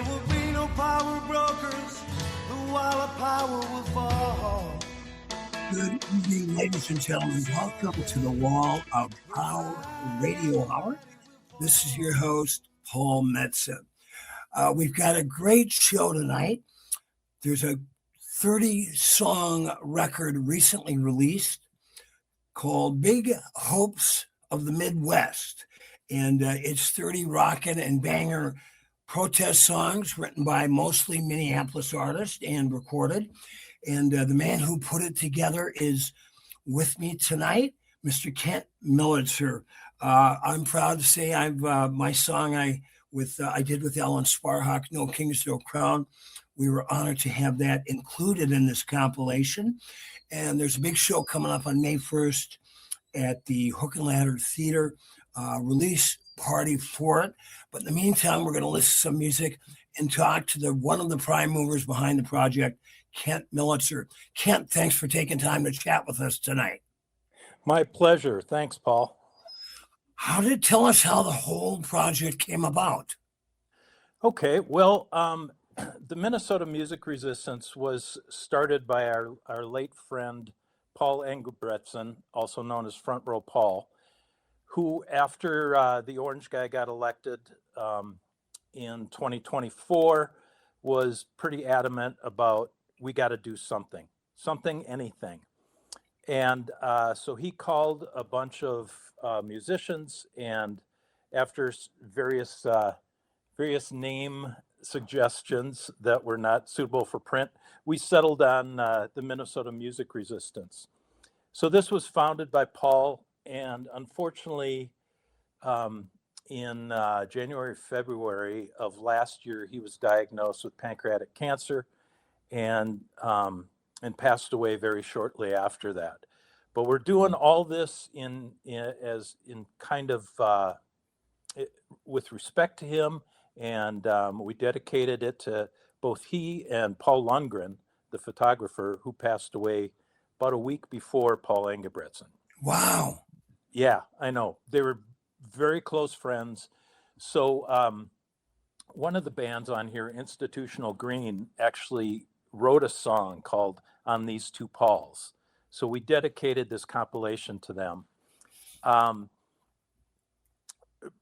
will be no power brokers. The wall of power will fall. Good evening, ladies and gentlemen. Welcome to the Wall of Power Radio Hour. This is your host, Paul Metsa. We've got a great show tonight. There's a 30-song record recently released called Big Hopes of the Midwest. And it's 30 rockin' and banger protest songs written by mostly Minneapolis artists and recorded. And the man who put it together is with me tonight, Mr. Kent Militzer. I'm proud to say I've my song I did with Ellen Sparhawk, No Kings, No Crown. We were honored to have that included in this compilation. And there's a big show coming up on May 1st at the Hook and Ladder Theater, release party for it. But in the meantime, we're going to listen to some music and talk to one of the prime movers behind the project, Kent Militzer. Kent, thanks for taking time to chat with us tonight. My pleasure. Thanks, Paul. Tell us how the whole project came about. Okay, well, the Minnesota Music Resistance was started by our late friend, Paul Engebretson, also known as Front Row Paul, who after the Orange guy got elected in 2024 was pretty adamant about we got to do something, anything. And so he called a bunch of musicians, and after various name suggestions that were not suitable for print, we settled on the Minnesota Music Resistance. So this was founded by Paul, and unfortunately, in January, February of last year, he was diagnosed with pancreatic cancer, and passed away very shortly after that. But we're doing all this with respect to him, and we dedicated it to both he and Paul Lundgren, the photographer, who passed away about a week before Paul Engebretson. Wow. Yeah, I know. They were very close friends. So one of the bands on here, Institutional Green, actually wrote a song called On These Two Pauls. So we dedicated this compilation to them.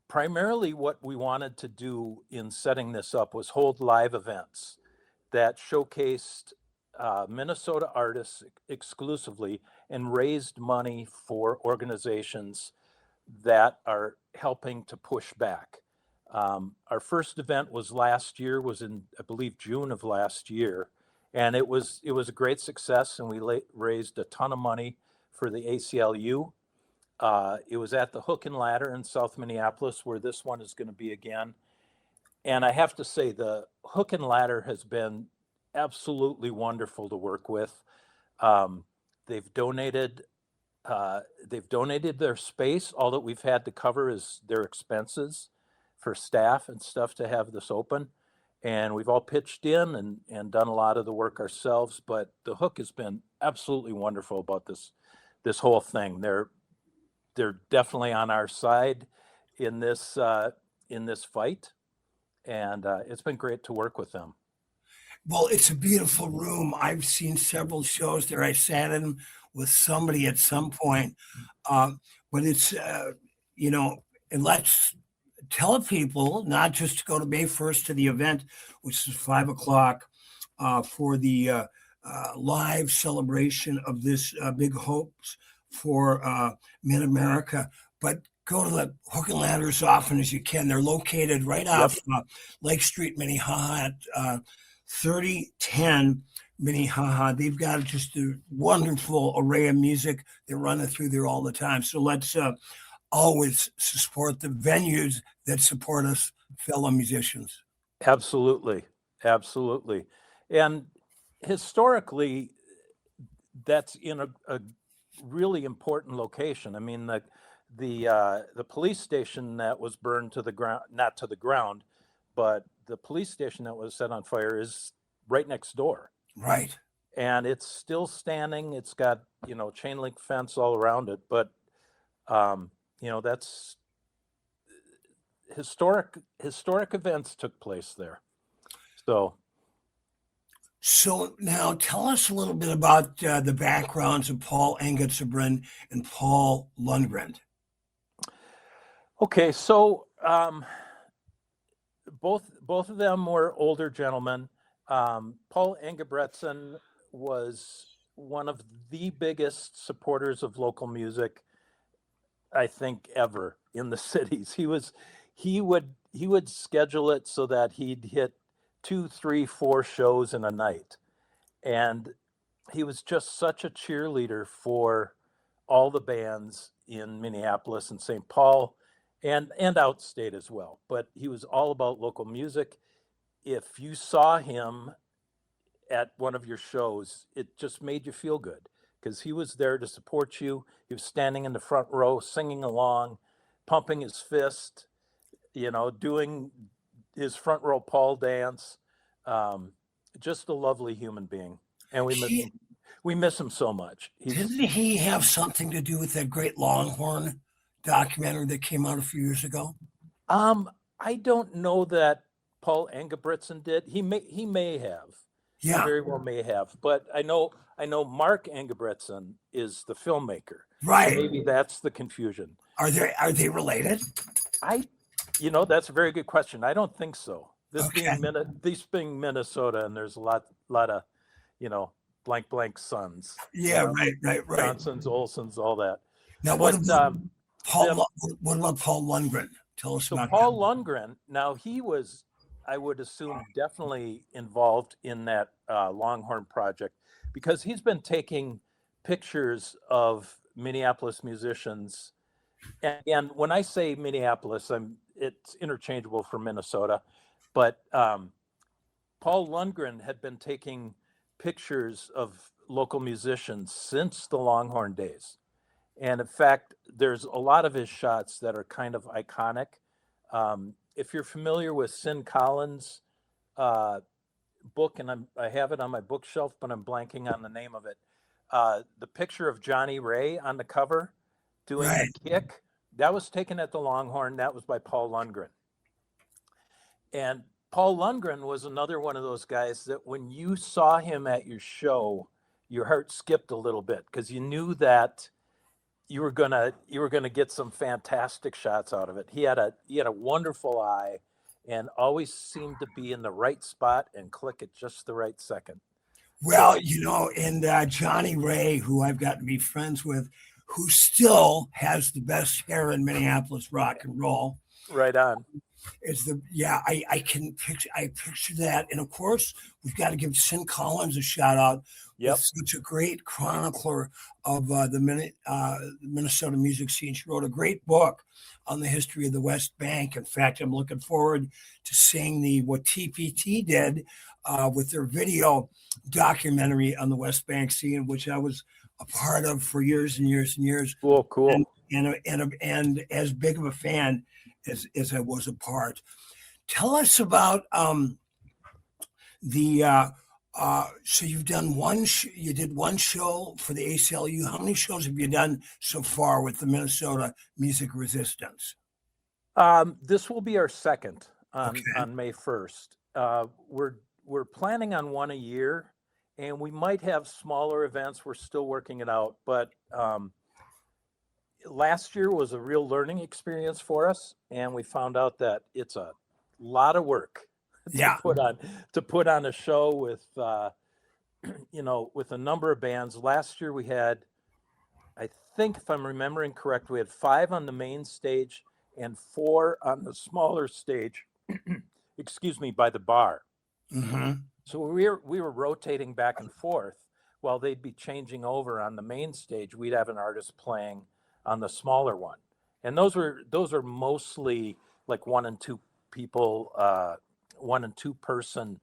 Primarily what we wanted to do in setting this up was hold live events that showcased Minnesota artists exclusively and raised money for organizations that are helping to push back. Our first event was in, I believe, June of last year. And it was a great success, and we raised a ton of money for the ACLU. It was at the Hook and Ladder in South Minneapolis, where this one is going to be again. And I have to say, the Hook and Ladder has been absolutely wonderful to work with. They've donated their space. All that we've had to cover is their expenses for staff and stuff to have this open. And we've all pitched in and done a lot of the work ourselves, but the Hook has been absolutely wonderful about this whole thing. They're definitely on our side in this fight, and it's been great to work with them. Well, it's a beautiful room. I've seen several shows there. I sat in with somebody at some point, but it's and let's tell people not just to go to May 1st to the event, which is 5:00 for the live celebration of this Big Hopes for Mid-America, but go to the Hook and Ladder as often as you can. They're located right off Lake Street, Minnehaha at 3010 Minnehaha. They've got just a wonderful array of music. They're running through there all the time. So let's always support the venues that support us, fellow musicians. Absolutely. And historically, that's in a really important location. I mean, the police station that was burned to the ground, not to the ground, but the police station that was set on fire is right next door. Right. And it's still standing. It's got, chain link fence all around it, but that's historic events took place there. So now tell us a little bit about the backgrounds of Paul Metsa and Paul Lundgren. Okay, so both of them were older gentlemen. Paul Metsa was one of the biggest supporters of local music, I think, ever in the cities. He would schedule it so that he'd hit 2, 3, 4 shows in a night, and he was just such a cheerleader for all the bands in Minneapolis and St. Paul and outstate as well. But he was all about local music. If you saw him at one of your shows, it just made you feel good because he was there to support you. He was standing in the front row, singing along, pumping his fist, doing his front row Paul dance. Just a lovely human being. And we miss him so much. Didn't he have something to do with that great Longhorn documentary that came out a few years ago? I don't know that Paul Metsa did. He may have. Yeah, he very well may have. But I know Mark Metsa is the filmmaker. Right. So maybe that's the confusion. Are they related? That's a very good question. I don't think so. This Okay. being Minnesota, and there's a lot of, blank sons. Yeah, right. Johnsons, Olsons, all that. Now, what about Paul Lundgren? Tell us about Paul Lundgren. Now, he was, I would assume, definitely involved in that Longhorn project because he's been taking pictures of Minneapolis musicians. And when I say Minneapolis, it's interchangeable for Minnesota. But Paul Lundgren had been taking pictures of local musicians since the Longhorn days. And in fact, there's a lot of his shots that are kind of iconic. If you're familiar with Sin Collins' book, and I have it on my bookshelf, but I'm blanking on the name of it. The picture of Johnny Ray on the cover doing Right. the kick, that was taken at the Longhorn. That was by Paul Lundgren. And Paul Lundgren was another one of those guys that when you saw him at your show, your heart skipped a little bit because you knew that you were gonna get some fantastic shots out of it. He had a wonderful eye and always seemed to be in the right spot and click at just the right second. Well, and Johnny Ray, who I've gotten to be friends with, who still has the best hair in Minneapolis rock and roll. Right on. I picture that. And of course, we've got to give Sin Collins a shout out. Yep. With such a great chronicler of the Minnesota music scene. She wrote a great book on the history of the West Bank. In fact, I'm looking forward to seeing what TPT did with their video documentary on the West Bank scene, which I was a part of for years and years and years. Cool. And as big of a fan as I was a part. Tell us about so you've done you did one show for the ACLU. How many shows have you done so far with the Minnesota Music Resistance? This will be our second on May 1st. We're planning on one a year, and we might have smaller events. We're still working it out, but last year was a real learning experience for us, and we found out that it's a lot of work to put on a show with with a number of bands. Last year we had, I think if I'm remembering correct, we had 5 on the main stage and 4 on the smaller stage by the bar. Mm-hmm. So we were rotating back and forth while they'd be changing over on the main stage. We'd have an artist playing on the smaller one, and those are mostly like 1 and 2 people, 1 and 2 person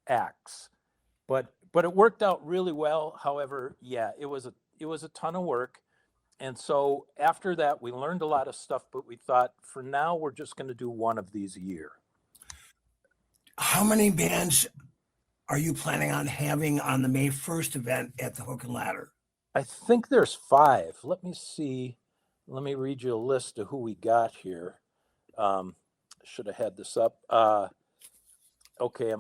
acts, but it worked out really well. However, it was a ton of work, and so after that we learned a lot of stuff, but we thought for now we're just going to do one of these a year. How many bands are you planning on having on the May 1st event at the Hook and Ladder? I think there's 5. Let me see. Let me read you a list of who we got here. Should have had this up. Okay,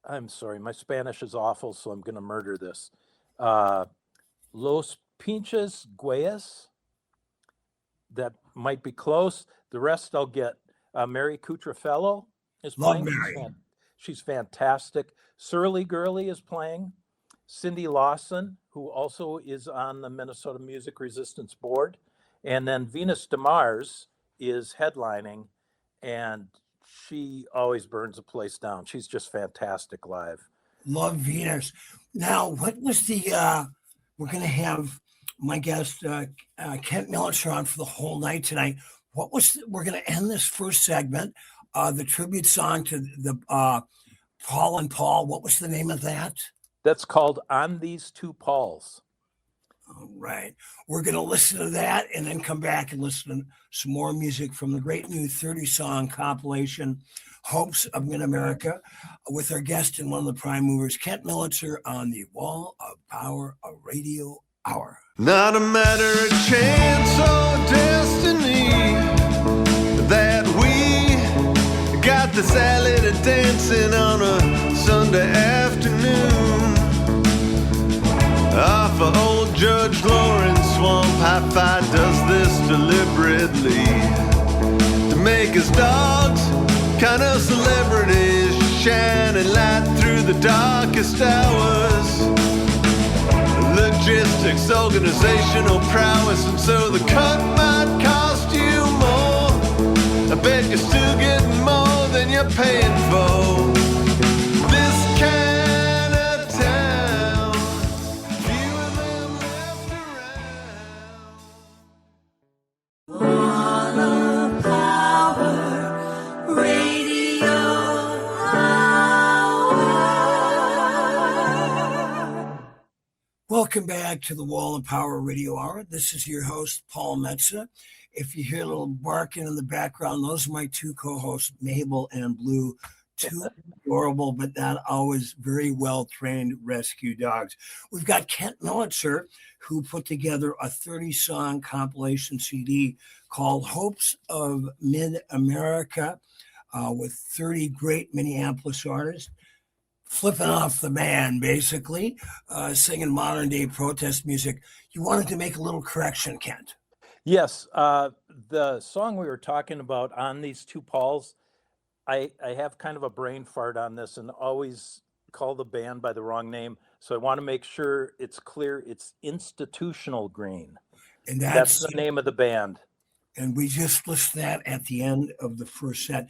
I'm sorry, my Spanish is awful, so I'm gonna murder this. Los Pinches Guayas. That might be close. The rest I'll get. Mary Cutrofello is Love playing. Mary. She's fantastic. Surly Girly is playing. Cindy Lawson, who also is on the Minnesota Music Resistance Board. And then Venus DeMars is headlining, and she always burns the place down. She's just fantastic live. Love Venus. Now, what was we're going to have my guest, Kent Militzer, on for the whole night tonight. We're going to end this first segment, the tribute song to the Paul and Paul. What was the name of that? That's called On These Two Pauls. All right. We're going to listen to that and then come back and listen to some more music from the great new 30-song compilation, Hopes of Mid-America, with our guest and one of the prime movers, Kent Militzer, on the Wall of Power, a radio hour. Not a matter of chance or destiny that we got the salad a dancing on a Sunday afternoon off of old Judge Lawrence Swamp. Hi-Fi does this deliberately to make us dogs, kind of celebrities, shining light through the darkest hours. Logistics, organizational prowess, and so the cut might cost you more. I bet you're still getting more than you're paying for. This kind of town, few of them left around. Wall of Power Radio Hour. Welcome back to the Wall of Power Radio Hour. This is your host, Paul Metsa. If you hear a little barking in the background, those are my two co-hosts, Mabel and Blue, two adorable but not always very well-trained rescue dogs. We've got Kent Militzer, who put together a 30-song compilation CD called Hopes of Mid-America with 30 great Minneapolis artists, flipping off the band, basically, singing modern-day protest music. You wanted to make a little correction, Kent. Yes, the song we were talking about, On These Two Pauls, I have kind of a brain fart on this and always call the band by the wrong name. So I want to make sure it's clear. It's Institutional Green. And that's the name of the band. And we just listened to that at the end of the first set.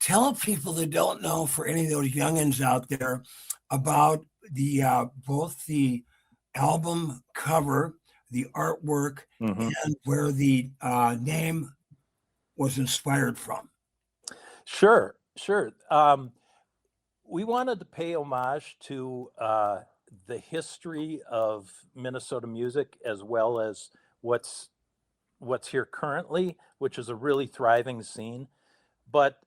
Tell people that don't know, for any of those youngins out there, about the both the album cover, the artwork, and where the name was inspired from. Sure. We wanted to pay homage to the history of Minnesota music, as well as what's here currently, which is a really thriving scene. But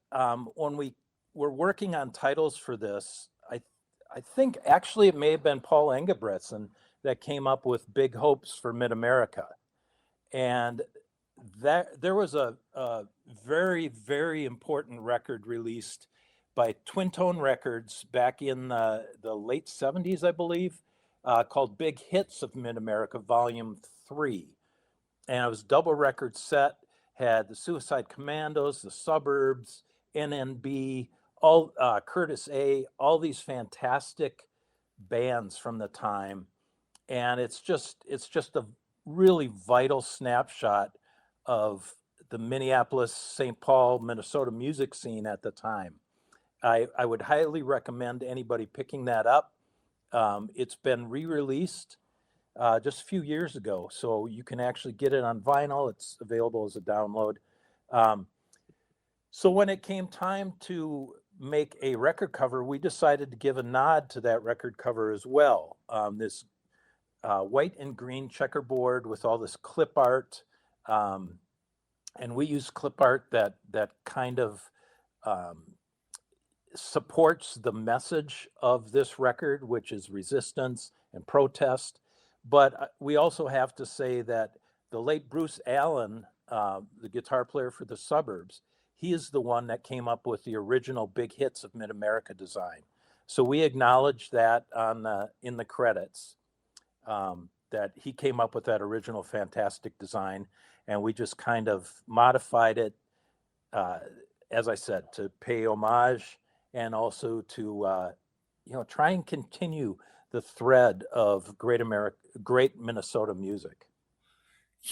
when we were working on titles for this, I think actually it may have been Paul Engebretson that came up with Big Hopes for Mid-America. And that there was a very, very important record released by Twin Tone Records back in the late 70s, I believe, called Big Hits of Mid-America, Volume 3. And it was a double record set, had the Suicide Commandos, the Suburbs, NNB, all Curtis A, all these fantastic bands from the time. And it's just a really vital snapshot of the Minneapolis, St. Paul, Minnesota music scene at the time. I would highly recommend anybody picking that up. It's been re-released just a few years ago, so you can actually get it on vinyl. It's available as a download. So when it came time to make a record cover, we decided to give a nod to that record cover as well. This white and green checkerboard with all this clip art. And we use clip art that kind of supports the message of this record, which is resistance and protest. But we also have to say that the late Bruce Allen, the guitar player for the Suburbs, he is the one that came up with the original big hits of Mid-America design. So we acknowledge that in the credits, that he came up with that original fantastic design, and we just kind of modified it, as I said, to pay homage and also to try and continue the thread of great Minnesota music.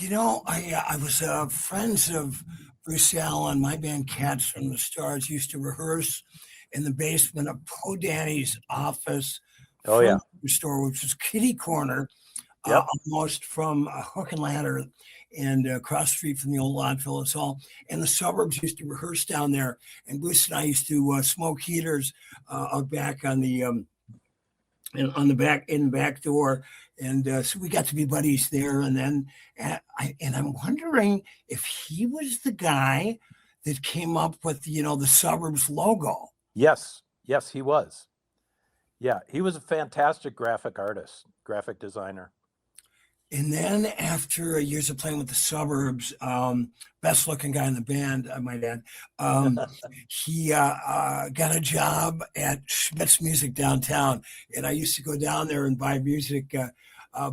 I was friends of Bruce Allen. My band Cats from the Stars used to rehearse in the basement of Po Danny's office furniture store, which was kitty corner, almost from Hook and Ladder and across the street from the old Longfellow Hall. And the suburbs used to rehearse down there. And Bruce and I used to smoke heaters out back on the in the back door. And so we got to be buddies there. And then I'm wondering if he was the guy that came up with, the suburbs logo. Yes, he was. Yeah, he was a fantastic graphic artist, graphic designer. And then after years of playing with the suburbs, best looking guy in the band, I might add, he got a job at Schmidt's Music downtown. And I used to go down there and buy music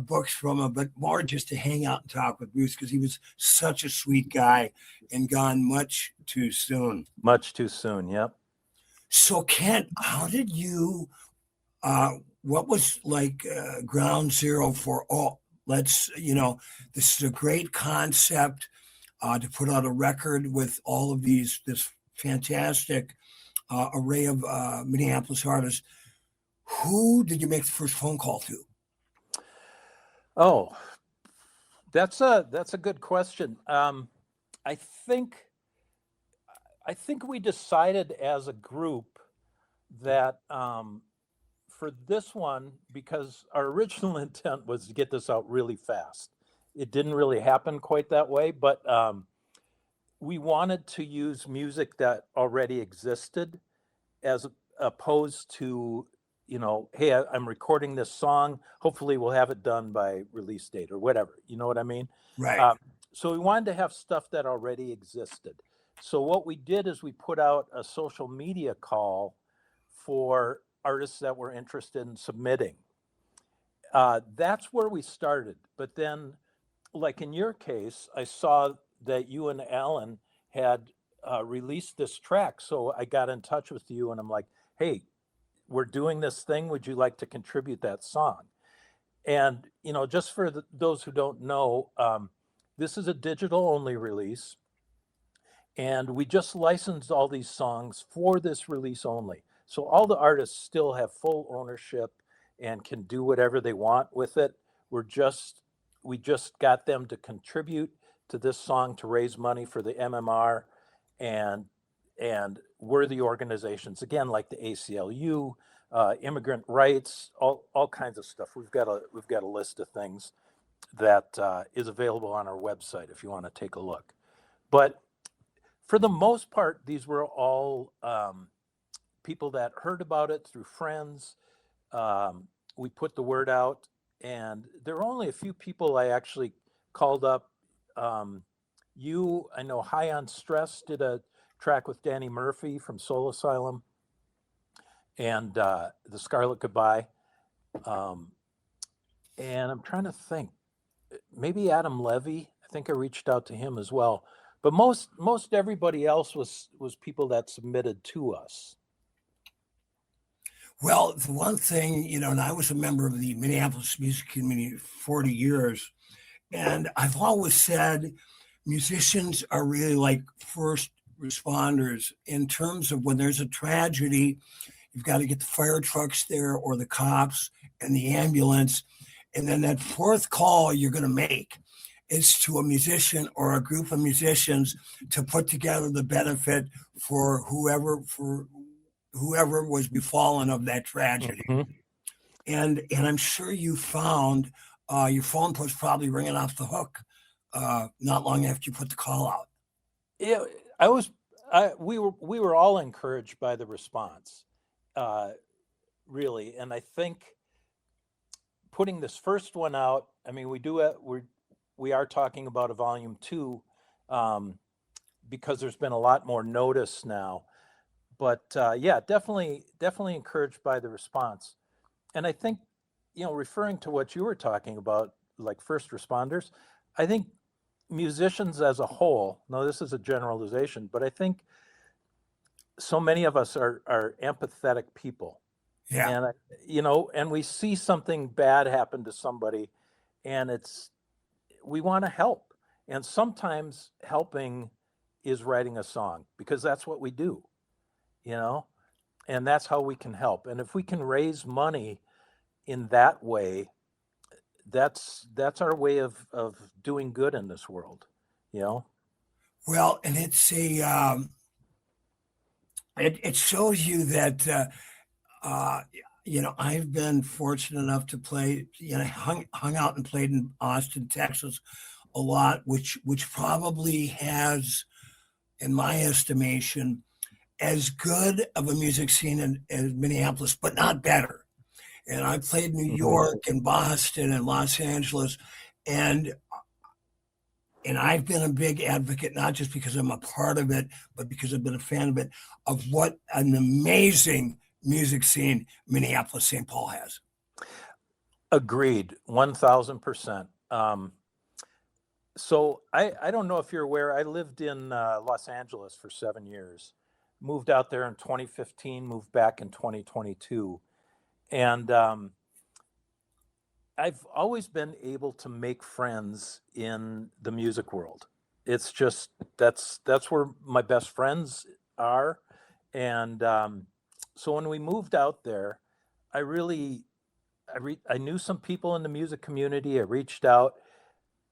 books from him, but more just to hang out and talk with Bruce because he was such a sweet guy and gone much too soon. Much too soon, yep. So Kent, how did you, what was like ground zero for, this is a great concept to put out a record with all of this fantastic array of Minneapolis artists. Who did you make the first phone call to? Oh, that's a good question. I think we decided as a group that for this one, because our original intent was to get this out really fast. It didn't really happen quite that way, but we wanted to use music that already existed as opposed to, hey, I'm recording this song. Hopefully we'll have it done by release date or whatever. You know what I mean? Right. So we wanted to have stuff that already existed. So what we did is we put out a social media call for artists that were interested in submitting. That's where we started. But then, like in your case, I saw that you and Alan had released this track. So I got in touch with you and I'm like, hey, we're doing this thing. Would you like to contribute that song? And, just for those who don't know, this is a digital only release. And we just licensed all these songs for this release only. So all the artists still have full ownership and can do whatever they want with it. We just got them to contribute to this song to raise money for the MMR and worthy organizations, again, like the ACLU, immigrant rights, all kinds of stuff. We've got a list of things that is available on our website if you want to take a look. But for the most part, these were all people that heard about it through friends. We put the word out, and there were only a few people I actually called up. I know High on Stress did a track with Danny Murphy from Soul Asylum, and The Scarlet Goodbye. And I'm trying to think, maybe Adam Levy. I think I reached out to him as well. But most everybody else was people that submitted to us. Well, the one thing, and I was a member of the Minneapolis music community for 40 years, and I've always said musicians are really like first responders in terms of when there's a tragedy, you've got to get the fire trucks there or the cops and the ambulance. And then that fourth call you're going to make is to a musician or a group of musicians to put together the benefit for whoever was befallen of that tragedy. Mm-hmm. And I'm sure you found your phone was probably ringing off the hook not long after you put the call out. Yeah, we were all encouraged by the response, really. And I think putting this first one out, I mean, we are talking about a volume 2. because there's been a lot more notice now. But yeah, definitely encouraged by the response. And I think, referring to what you were talking about, like first responders, I think musicians as a whole, now this is a generalization, but I think so many of us are empathetic people. Yeah. And and we see something bad happen to somebody, and we want to help. And sometimes helping is writing a song, because that's what we do, and that's how we can help. And if we can raise money in that way, that's our way of doing good in this world, Well, and it's it shows you that I've been fortunate enough to play, hung out and played in Austin, Texas a lot, which probably has, in my estimation, as good of a music scene as Minneapolis, but not better. And I played New York and Boston and Los Angeles, and I've been a big advocate, not just because I'm a part of it, but because I've been a fan of it, of what an amazing music scene Minneapolis, St. Paul has. Agreed, 1000%. So I don't know if you're aware, I lived in Los Angeles for 7 years, moved out there in 2015, moved back in 2022. And I've always been able to make friends in the music world. It's just, that's where my best friends are. And so when we moved out there, I knew some people in the music community. I reached out,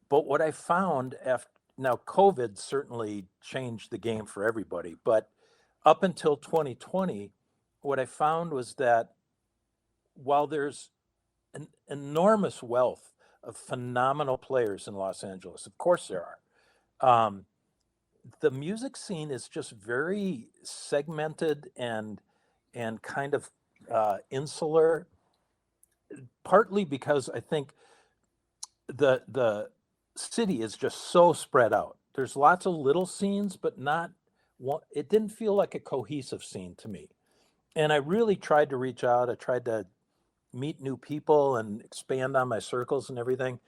but what I found now COVID certainly changed the game for everybody, but up until 2020, what I found was that while there's an enormous wealth of phenomenal players in Los Angeles, of course there are, the music scene is just very segmented and kind of insular, partly because I think the city is just so spread out. There's lots of little scenes, but not one. It didn't feel like a cohesive scene to me. And I really tried to reach out. I tried to meet new people and expand on my circles and everything.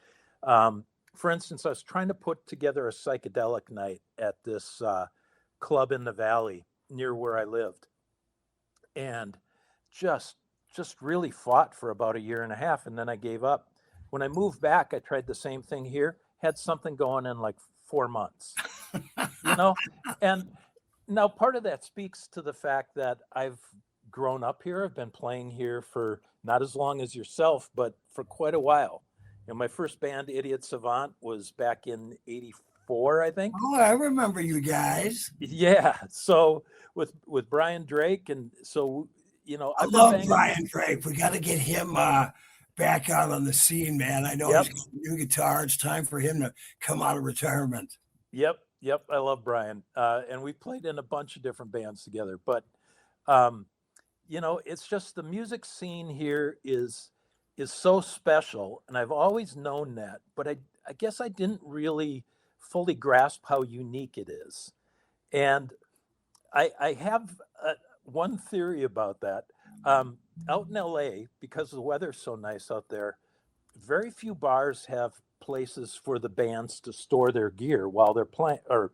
For instance, I was trying to put together a psychedelic night at this club in the valley near where I lived, and just really fought for about a year and a half, and then I gave up. When I moved back, I tried the same thing here, had something going in like 4 months, and now part of that speaks to the fact that I've grown up here. I've been playing here for not as long as yourself, but for quite a while. My first band, Idiot Savant, was back in '84, I think. Oh, I remember you guys. Yeah. So with Brian Drake, and so I love Brian Drake. We got to get him back out on the scene, man. I know he's got a new guitar. It's time for him to come out of retirement. Yep. I love Brian, and we played in a bunch of different bands together. But it's just the music scene here is so special, and I've always known that. But I guess I didn't really fully grasp how unique it is. And I have one theory about that. Out in LA, because the weather's so nice out there, very few bars have places for the bands to store their gear while they're playing, or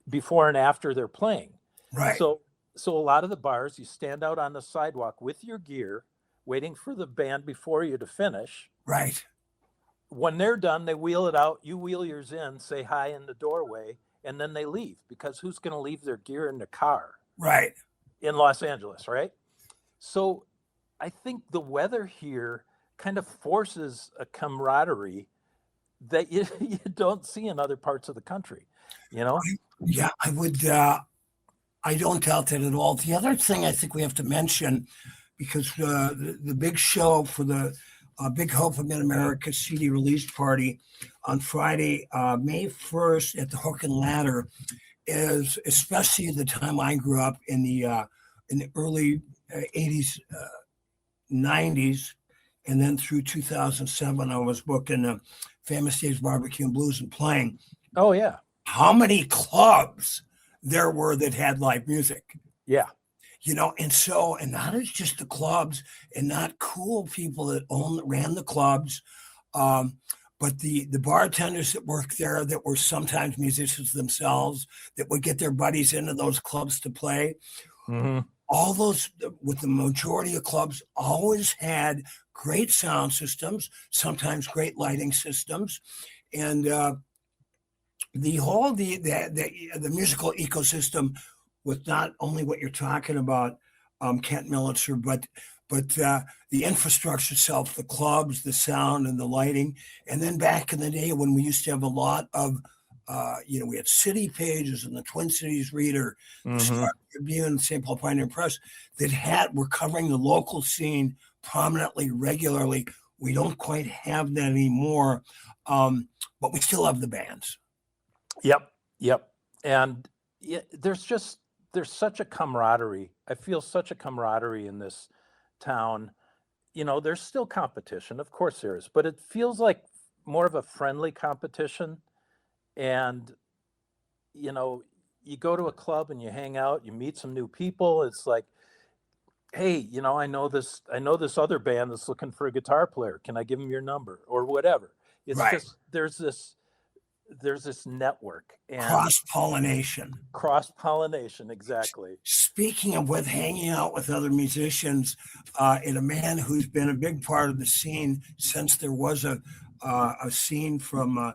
before and after they're playing. Right. So a lot of the bars, you stand out on the sidewalk with your gear, waiting for the band before you to finish. Right. When they're done, they wheel it out. You wheel yours in, say hi in the doorway, and then they leave, because who's going to leave their gear in the car? Right. In Los Angeles, right? So I think the weather here kind of forces a camaraderie that you don't see in other parts of the country, Yeah, I would. I don't doubt that at all. The other thing I think we have to mention, because the big show for the Big Hope of Mid-America CD release party on Friday, May 1st at the Hook and Ladder, is, especially the time I grew up in the early 80s, 90s, and then through 2007, I was booking the Famous Dave's Barbecue and Blues and playing. Oh, yeah. How many clubs there were that had live music. Yeah. And not as just the clubs and not cool people that ran the clubs, but the bartenders that worked there that were sometimes musicians themselves that would get their buddies into those clubs to play. Mm-hmm. All those, with the majority of clubs, always had great sound systems, sometimes great lighting systems, and the whole the musical ecosystem with not only what you're talking about, Kent Militzer, but the infrastructure itself, the clubs, the sound, and the lighting. And then back in the day when we used to have a lot of, we had city pages in the Twin Cities Reader, the Star Tribune, St. Paul Pioneer Press that were covering the local scene prominently, regularly. We don't quite have that anymore, but we still have the bands. Yep. And there's such a camaraderie. I feel such a camaraderie in this town. There's still competition, of course there is, but it feels like more of a friendly competition. And, you go to a club and you hang out, you meet some new people. It's like, hey, I know this other band that's looking for a guitar player. Can I give them your number or whatever? It's right. just, there's this network and cross-pollination, exactly. Speaking of hanging out with other musicians, and a man who's been a big part of the scene since there was a scene from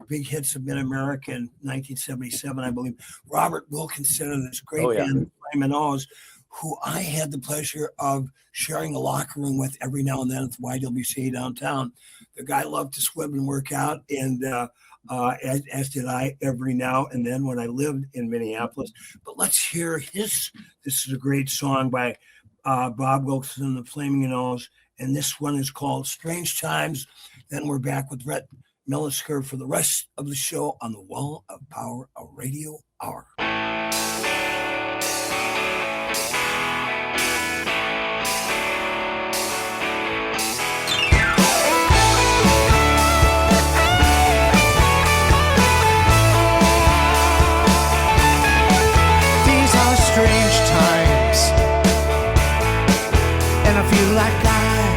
Big Hits of Mid-America in 1977, I believe, Robert Wilkinson and this great band, Flamin' O's, who I had the pleasure of sharing a locker room with every now and then at the YWCA downtown. The guy loved to swim and work out, and as did I every now and then when I lived in Minneapolis. But let's hear this is a great song by Bob Wilkinson and the Flaming O's, and this one is called Strange Times. Then we're back with Kent Militzer for the rest of the show on the Wall of Power, a radio hour. Like I'm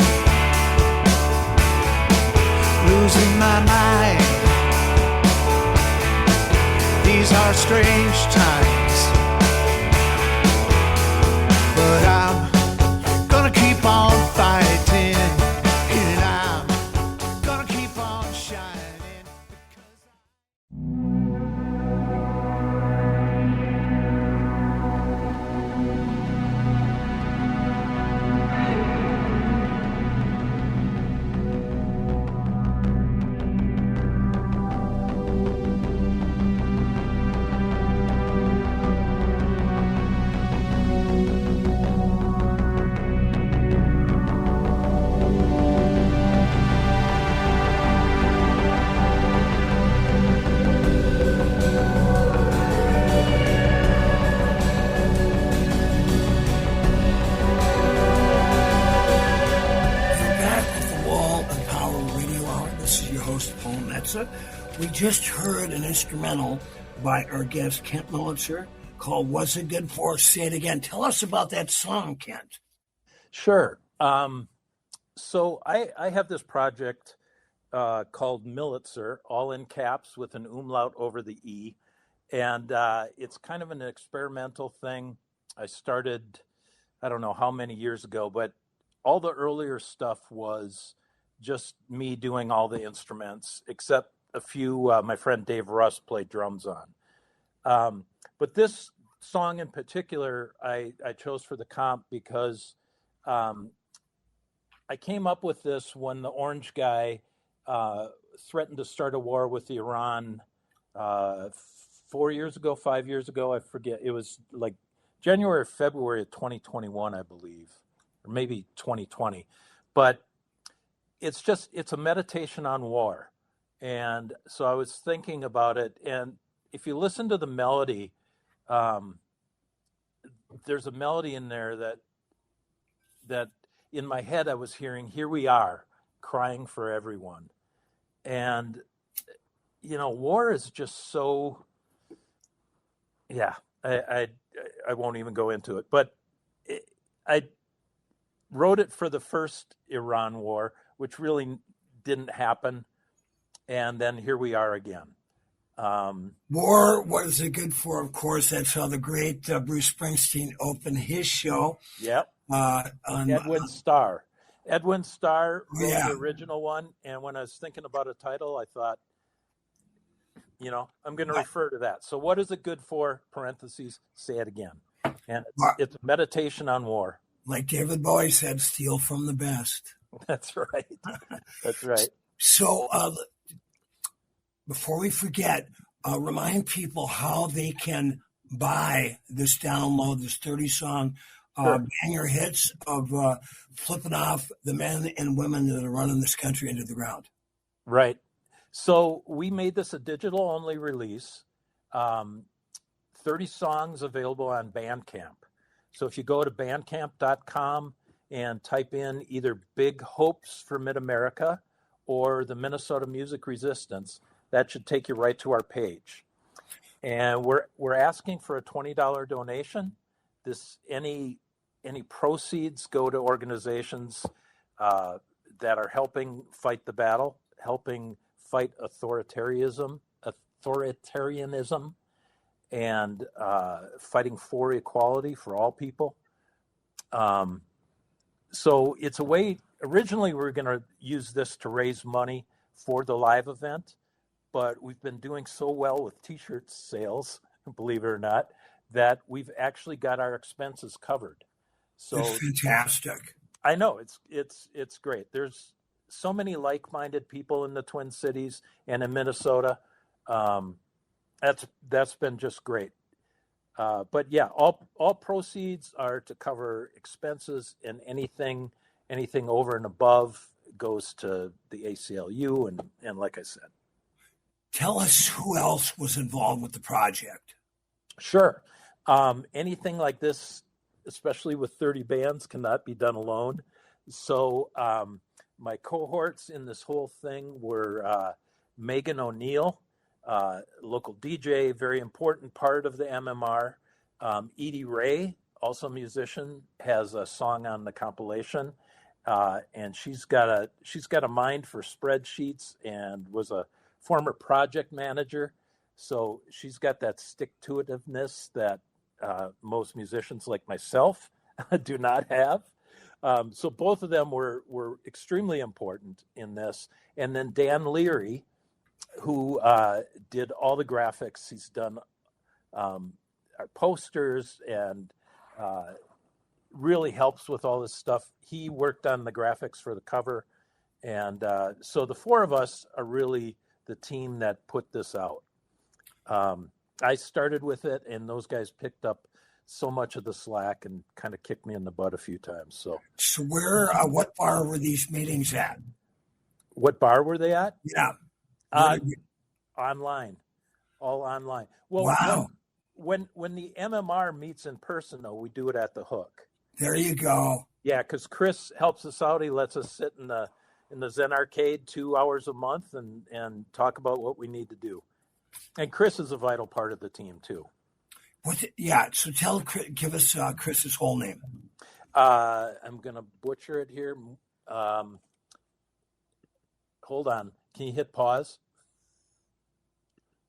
losing my mind. These are strange times, but I'm gonna keep on fighting, and I'm gonna keep on shining. We just heard an instrumental by our guest, Kent Militzer, called What's It Good For? Say It Again. Tell us about that song, Kent. Sure. So I have this project called Militzer, all in caps with an umlaut over the E. And it's kind of an experimental thing. I started, I don't know how many years ago, but all the earlier stuff was just me doing all the instruments, except a few my friend Dave Russ played drums on. But this song in particular, I chose for the comp because I came up with this when the orange guy threatened to start a war with Iran 4 years ago, 5 years ago, I forget. It was like January or February of 2021, I believe, or maybe 2020. But it's a meditation on war. And so I was thinking about it. And if you listen to the melody, there's a melody in there that in my head I was hearing, here we are, crying for everyone. And, war is just so, Yeah, I won't even go into it, but I wrote it for the first Iran war, which really didn't happen. And then here we are again. War, what is it good for? Of course, that's how the great Bruce Springsteen opened his show. Yep. On Edwin Starr. Edwin Starr wrote yeah. the original one. And when I was thinking about a title, I thought, I'm going to refer to that. So what is it good for? Parentheses, say it again. And it's a meditation on war. Like David Bowie said, steal from the best. That's right. That's right. So before we forget, remind people how they can buy this download, this 30-song banger hits of flipping off the men and women that are running this country into the ground. Right. So we made this a digital-only release. 30 songs available on Bandcamp. So if you go to bandcamp.com and type in either Big Hopes for Mid-America or the Minnesota Music Resistance, that should take you right to our page. And we're asking for a $20 donation. Any proceeds go to organizations that are helping fight the battle, helping fight authoritarianism, and fighting for equality for all people. So it's a way, originally we were going to use this to raise money for the live event, but we've been doing so well with t-shirt sales, believe it or not, that we've actually got our expenses covered. So it's fantastic. I know, it's great. There's so many like-minded people in the Twin Cities and in Minnesota. That's been just great. But yeah, all proceeds are to cover expenses, and anything over and above goes to the ACLU. And like I said, tell us who else was involved with the project. Sure. Anything like this, especially with 30 bands, cannot be done alone. So my cohorts in this whole thing were Megan O'Neill, local DJ, very important part of the MMR. Edie Ray, also a musician, has a song on the compilation, and she's got a mind for spreadsheets and was a former project manager. So she's got that stick-to-itiveness that most musicians like myself do not have. So both of them were extremely important in this. And then Dan Leary, who did all the graphics. He's done our posters and really helps with all this stuff. He worked on the graphics for the cover. And so the four of us are really the team that put this out. I started with it, and those guys picked up so much of the slack and kind of kicked me in the butt a few times. So what bar were these meetings at? What bar were they at? Yeah. Online, all online. Well, wow. When the MMR meets in person, though, we do it at the Hook. There you go. Yeah, because Chris helps us out. He lets us sit in the Zen Arcade 2 hours a month and talk about what we need to do. And Chris is a vital part of the team too. So give us Chris's whole name. I'm gonna butcher it here. Hold on. Can you hit pause?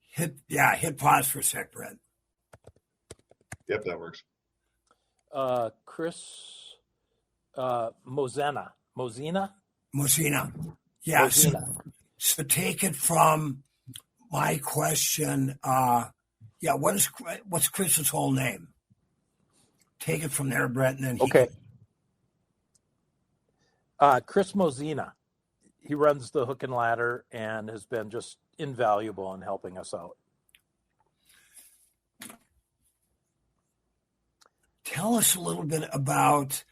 Hit pause for a sec, Brett. Yep, that works. Chris Mozena. Yes. Mozena. So take it from my question. What's Chris's whole name? Take it from there, Brett, and then okay. Chris Mozena. He runs the Hook and Ladder and has been just invaluable in helping us out. Tell us a little bit about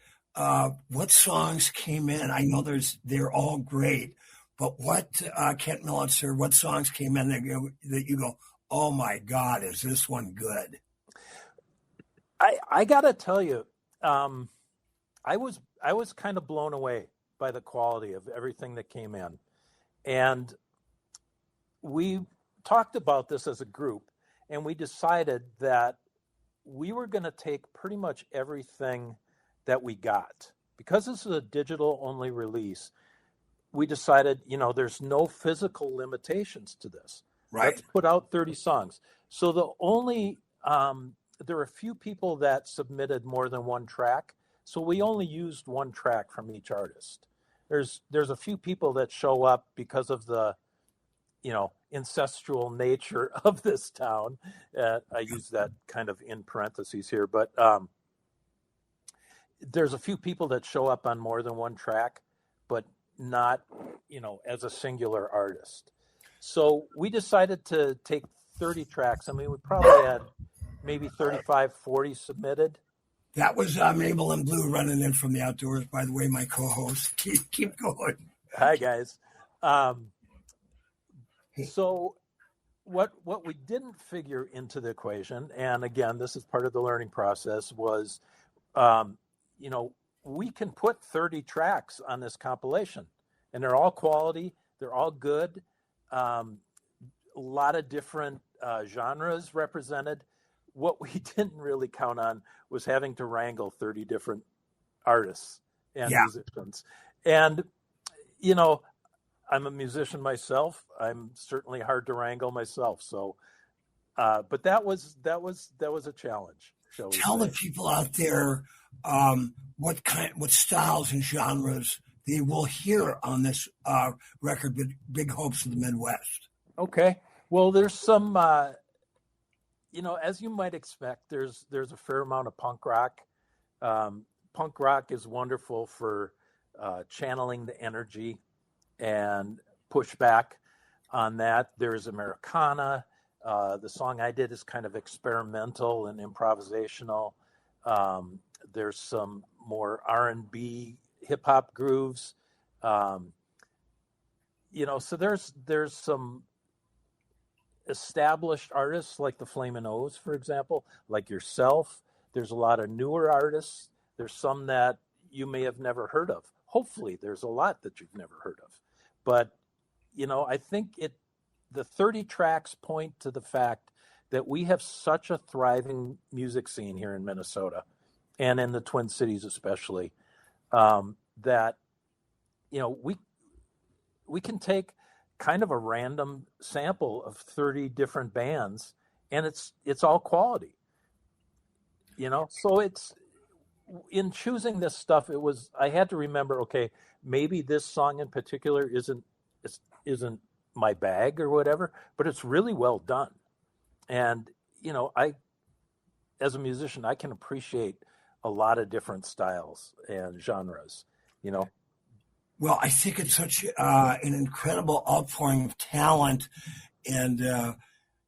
what songs came in. I know they're all great, but what Kent Militzer, what songs came in that you go, oh my God, is this one good? I gotta tell you, I was kind of blown away by the quality of everything that came in. And we talked about this as a group, and we decided that we were going to take pretty much everything that we got. Because this is a digital only release, we decided, there's no physical limitations to this. Right. Let's put out 30 songs. So there were a few people that submitted more than one track. So we only used one track from each artist. There's a few people that show up because of the, ancestral nature of this town. I use that kind of in parentheses here, but there's a few people that show up on more than one track, but not, as a singular artist. So we decided to take 30 tracks. I mean, we probably had maybe 35, 40 submitted. That was Mabel and Blue running in from the outdoors, by the way, my co-host. Keep going. Hi, guys. So what we didn't figure into the equation, and again, this is part of the learning process, was, we can put 30 tracks on this compilation, and they're all quality. They're all good. A lot of different genres represented. What we didn't really count on was having to wrangle 30 different artists and musicians. And, I'm a musician myself. I'm certainly hard to wrangle myself. So, but that was a challenge. Tell the people out there what styles and genres they will hear on this record, Big Hopes of the Midwest. Okay. Well, there's some, as you might expect, there's a fair amount of punk rock. Punk rock is wonderful for channeling the energy and push back on that. There's Americana. The song I did is kind of experimental and improvisational. There's some more R&B hip hop grooves. So there's some established artists like the Flamin' O's, for example, like yourself. There's a lot of newer artists. There's some that you may have never heard of. Hopefully there's a lot that you've never heard of. But, I think the 30 tracks point to the fact that we have such a thriving music scene here in Minnesota and in the Twin Cities especially, that, we can take kind of a random sample of 30 different bands and it's all quality, so it's, in choosing this stuff, I had to remember, okay, maybe this song in particular isn't my bag or whatever, but it's really well done. And, as a musician, I can appreciate a lot of different styles and genres, Well, I think it's such an incredible outpouring of talent. And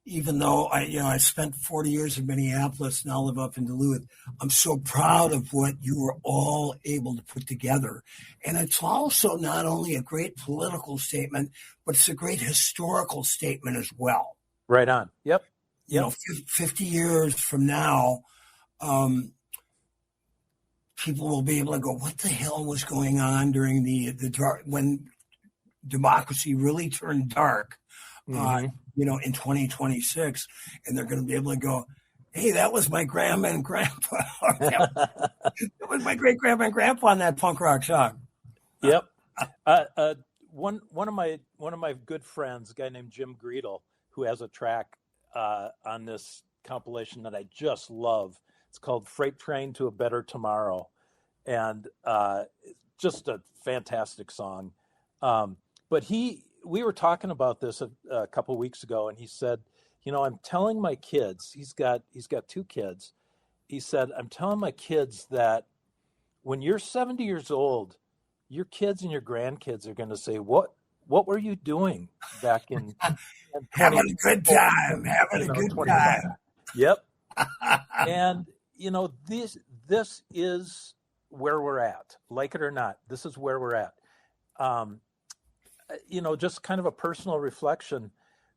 even though I spent 40 years in Minneapolis, now live up in Duluth, I'm so proud of what you were all able to put together. And it's also not only a great political statement, but it's a great historical statement as well. Right on. Yep. 50 years from now, people will be able to go, what the hell was going on during the dark, when democracy really turned dark? In 2026, and they're going to be able to go, hey, that was my grandma and grandpa. That was my great grandma and grandpa on that punk rock song. Yep. One of my good friends, a guy named Jim Greedle, who has a track on this compilation that I just love. It's called Freight Train to a Better Tomorrow, and just a fantastic song. But we were talking about this a couple of weeks ago, and he said, I'm telling my kids, he's got 2 kids. He said, I'm telling my kids that when you're 70 years old, your kids and your grandkids are going to say, what were you doing back in having a good time, having a good time. Yep. And, this is where we're at, like it or not. This is where we're at. Just kind of a personal reflection.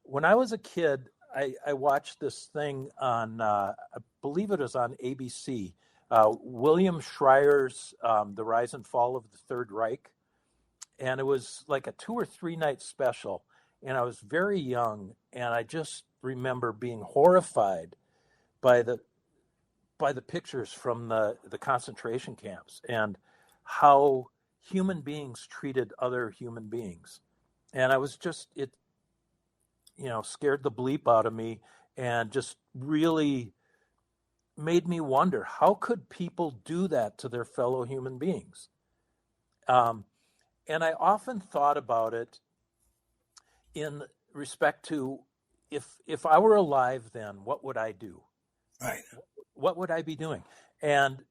When I was a kid, I watched this thing on, I believe it was on ABC, William Schreier's The Rise and Fall of the Third Reich. And it was like a 2 or 3 night special. And I was very young. And I just remember being horrified by the by the pictures from the concentration camps and how human beings treated other human beings. And I was just, it, scared the bleep out of me and just really made me wonder, how could people do that to their fellow human beings? And I often thought about it in respect to, if I were alive then, what would I do? Right. What would I be doing? And,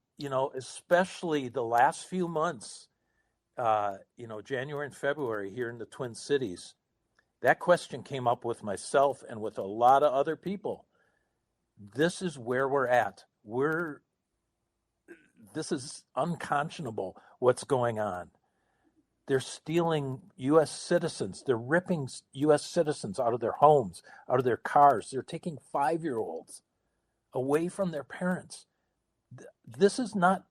especially the last few months, January and February here in the Twin Cities, that question came up with myself and with a lot of other people. This is where we're at. This is unconscionable what's going on. They're stealing U.S. citizens. They're ripping U.S. citizens out of their homes, out of their cars. They're taking 5-year-olds away from their parents. This is not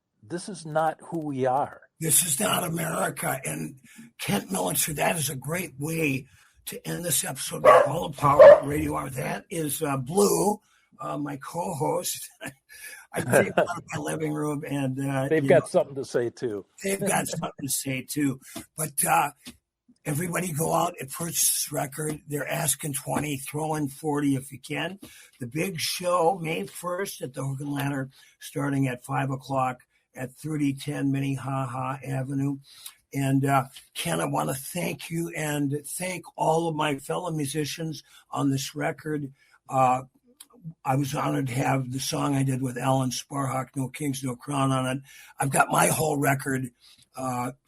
who we are. This is not America. And Kent Militzer, that is a great way to end this episode of All the Power Radio Hour. That is Blue, my co-host. I came out of my living room, and they've got something to say too. They've got something to say too. But everybody go out and purchase this record. They're asking 20, throw in 40 if you can. The big show, May 1st at the Hook and Ladder, starting at 5 o'clock at 3010 Minnehaha Avenue. And Ken, I want to thank you and thank all of my fellow musicians on this record. I was honored to have the song I did with Alan Sparhawk, No Kings, No Crown, on it. I've got my whole record,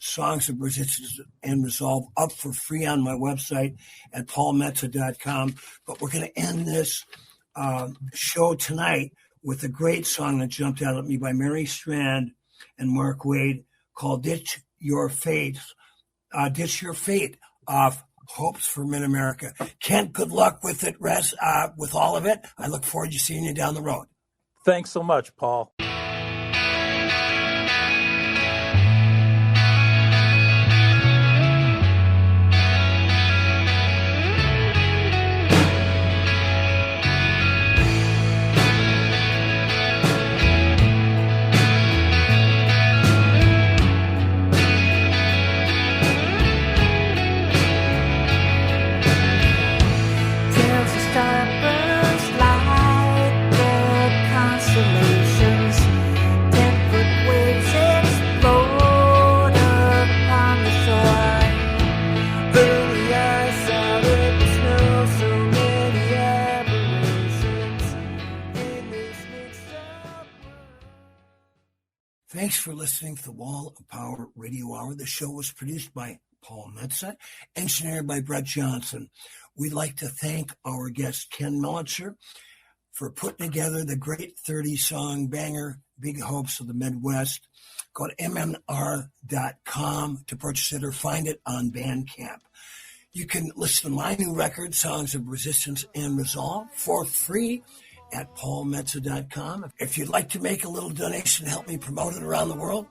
Songs of Resistance and Resolve, up for free on my website at paulmetsa.com. But we're going to end this show tonight with a great song that jumped out at me by Mary Strand and Mark Wade called Ditch Your Fate off Hopes for Mid-America. Kent, good luck with it, with all of it. I look forward to seeing you down the road. Thanks so much, Paul. Thanks for listening to the Wall of Power Radio Hour. The show was produced by Paul Metsa, engineered by Brett Johnson. We'd like to thank our guest, Ken Militzer, for putting together the great 30-song banger, Big Hopes of the Midwest. Go to mmr.com to purchase it or find it on Bandcamp. You can listen to my new record, Songs of Resistance and Resolve, for free at paulmetsa.com. If you'd like to make a little donation to help me promote it around the world,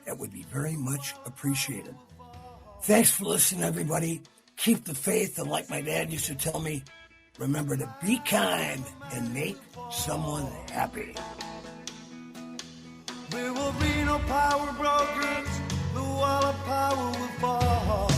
that would be very much appreciated. Thanks for listening, everybody. Keep the faith, and like my dad used to tell me, remember to be kind and make someone happy. There will be no power brokers, the wall of power will fall.